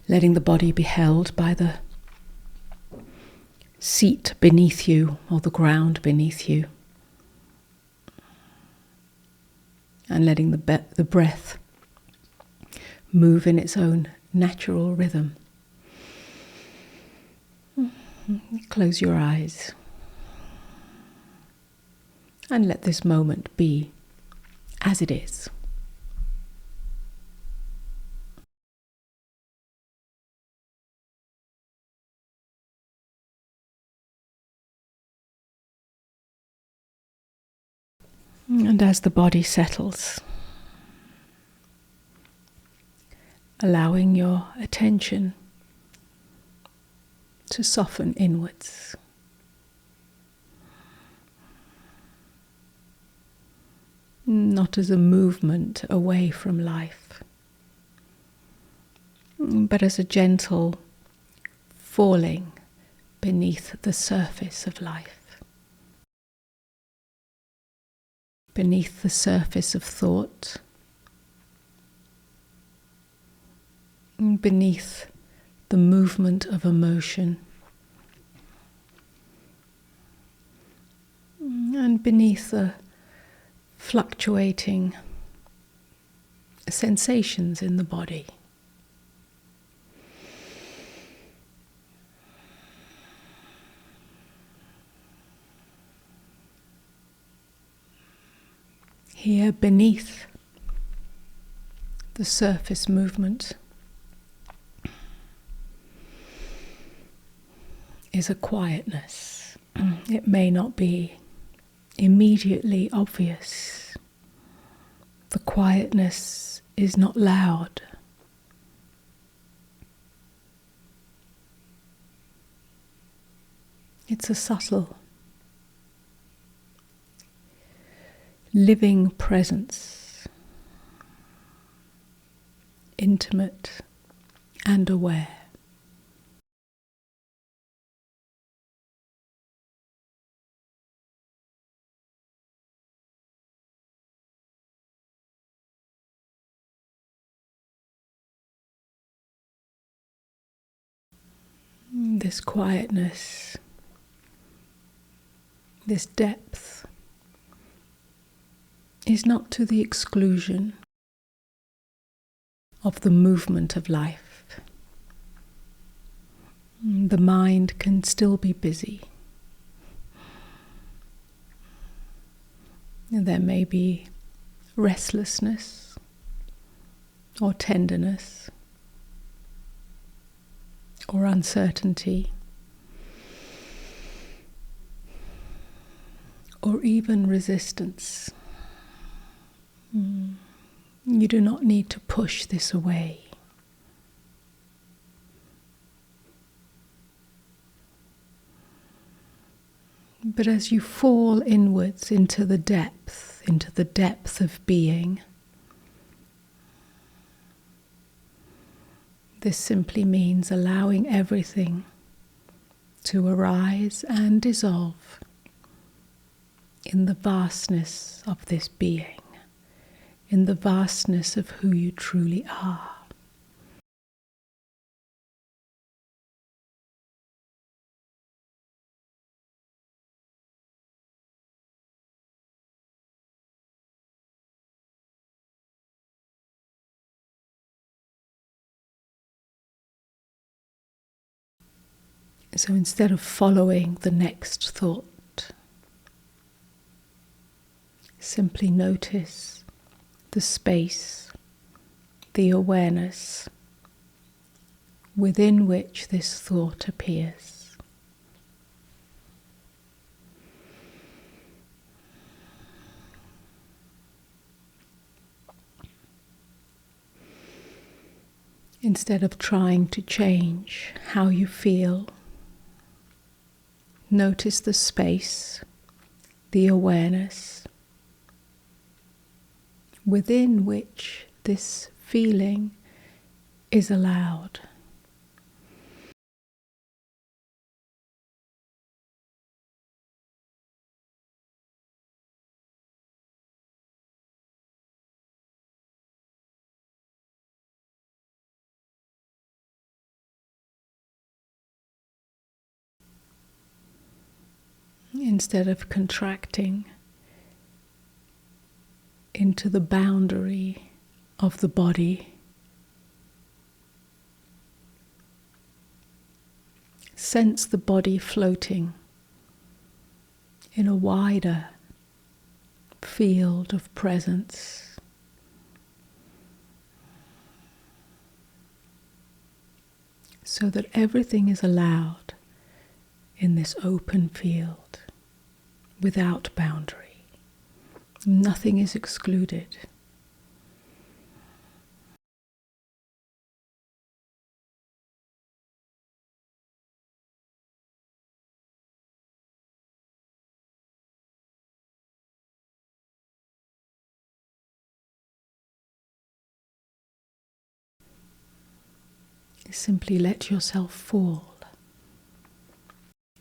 letting the body be held by the seat beneath you or the ground beneath you, and letting the breath move in its own natural rhythm. Close your eyes and let this moment be as it is. And as the body settles, allowing your attention to soften inwards. Not as a movement away from life, but as a gentle falling beneath the surface of life, beneath the surface of thought, beneath the movement of emotion, and beneath the fluctuating sensations in the body. Here beneath the surface movement is a quietness. It may not be immediately obvious. The quietness is not loud. It's a subtle, living presence, intimate and aware. This quietness, this depth, is not to the exclusion of the movement of life. The mind can still be busy. There may be restlessness or tenderness or uncertainty, or even resistance. You do not need to push this away. But as you fall inwards into the depth of being, this simply means allowing everything to arise and dissolve in the vastness of this being, in the vastness of who you truly are. So instead of following the next thought, simply notice the space, the awareness within which this thought appears. Instead of trying to change how you feel, notice the space, the awareness within which this feeling is allowed. instead of contracting into the boundary of the body, sense the body floating in a wider field of presence. So that everything is allowed in this open field without boundary. Nothing is excluded. Simply let yourself fall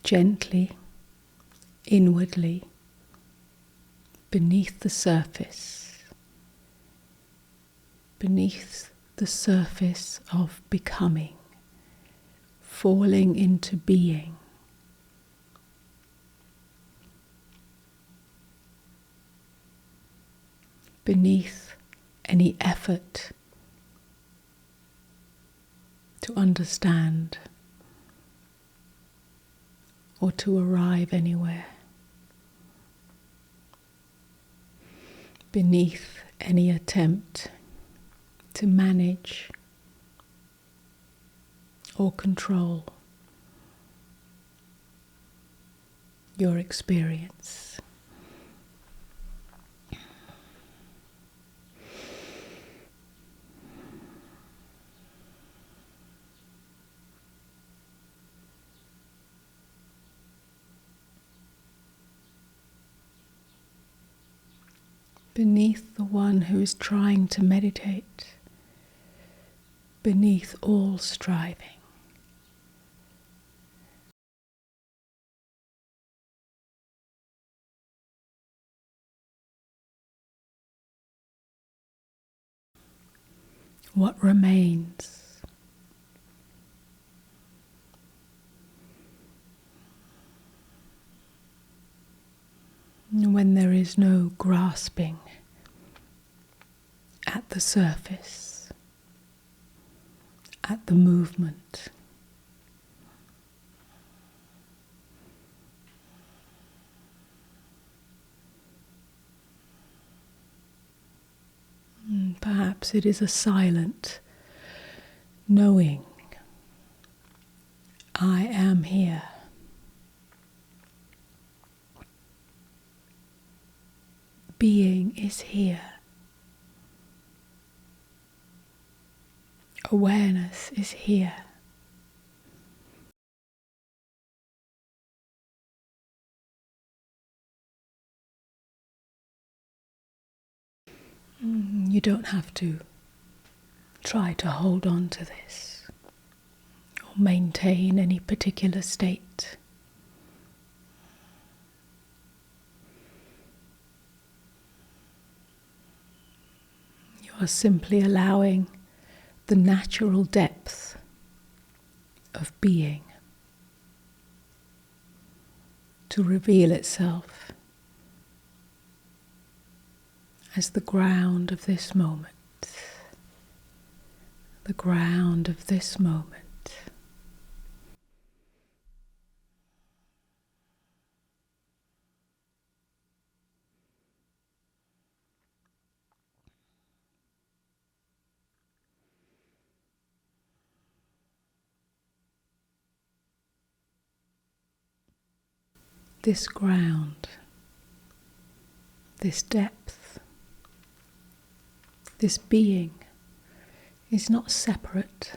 gently, inwardly, beneath the surface of becoming, falling into being. Beneath any effort to understand or to arrive anywhere. Beneath any attempt to manage or control your experience. Beneath the one who is trying to meditate, beneath all striving. What remains? When there is no grasping at the surface, at the movement. Perhaps it is a silent knowing, I am here. Being is here. Awareness is here. You don't have to try to hold on to this or maintain any particular state. You are simply allowing the natural depth of being to reveal itself as the ground of this moment, the ground of this moment. This ground, this depth, this being is not separate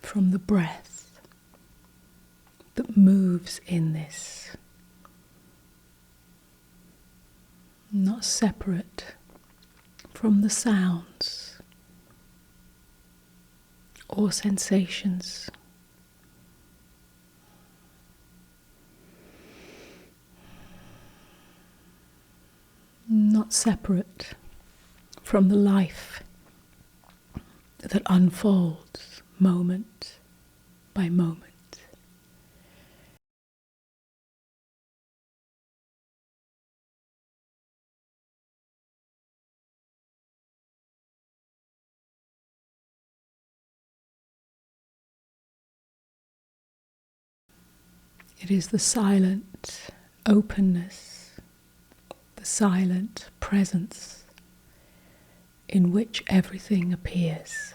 from the breath that moves in this, not separate from the sounds or sensations. Not separate from the life that unfolds moment by moment. It is the silent openness, the silent presence in which everything appears.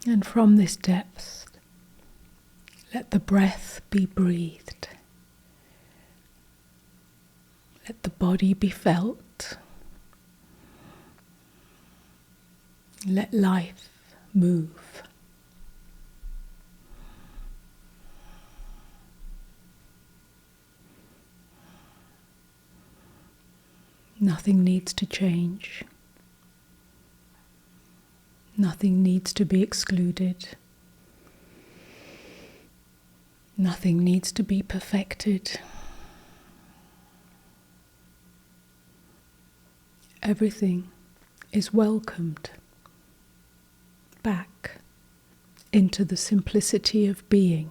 And from this depth, let the breath be breathed. Let the body be felt. Let life move. Nothing needs to change. Nothing needs to be excluded. Nothing needs to be perfected. Everything is welcomed back into the simplicity of being.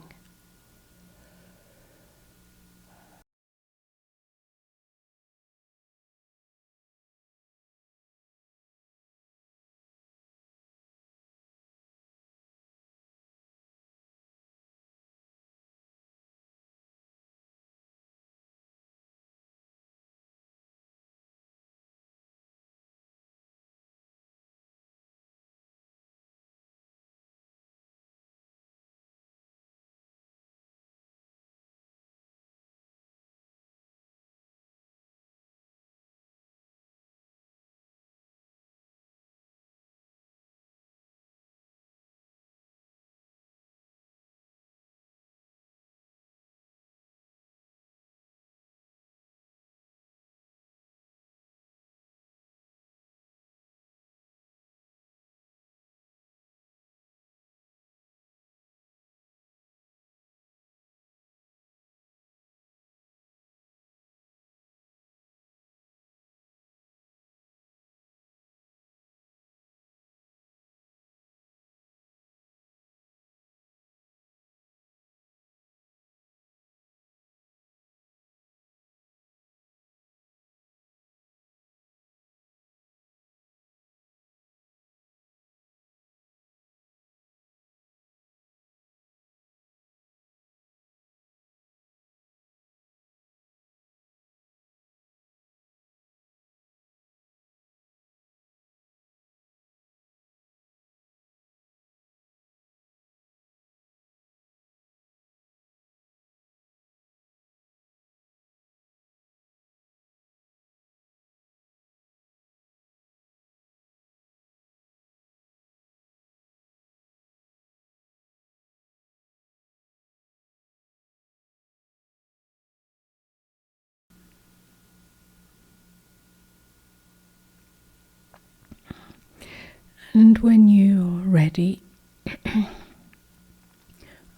And when you're ready,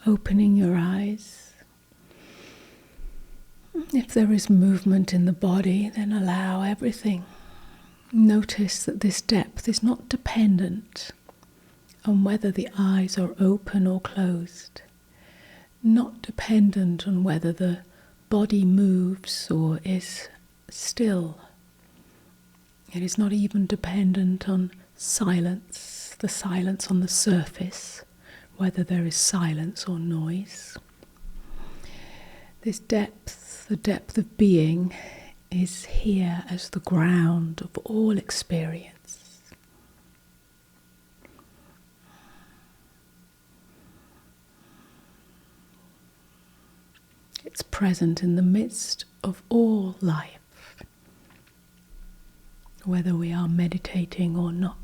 opening your eyes. If there is movement in the body, then allow everything. Notice that this depth is not dependent on whether the eyes are open or closed, not dependent on whether the body moves or is still. It is not even dependent on silence, the silence on the surface, whether there is silence or noise. This depth, the depth of being, is here as the ground of all experience. It's present in the midst of all life, whether we are meditating or not.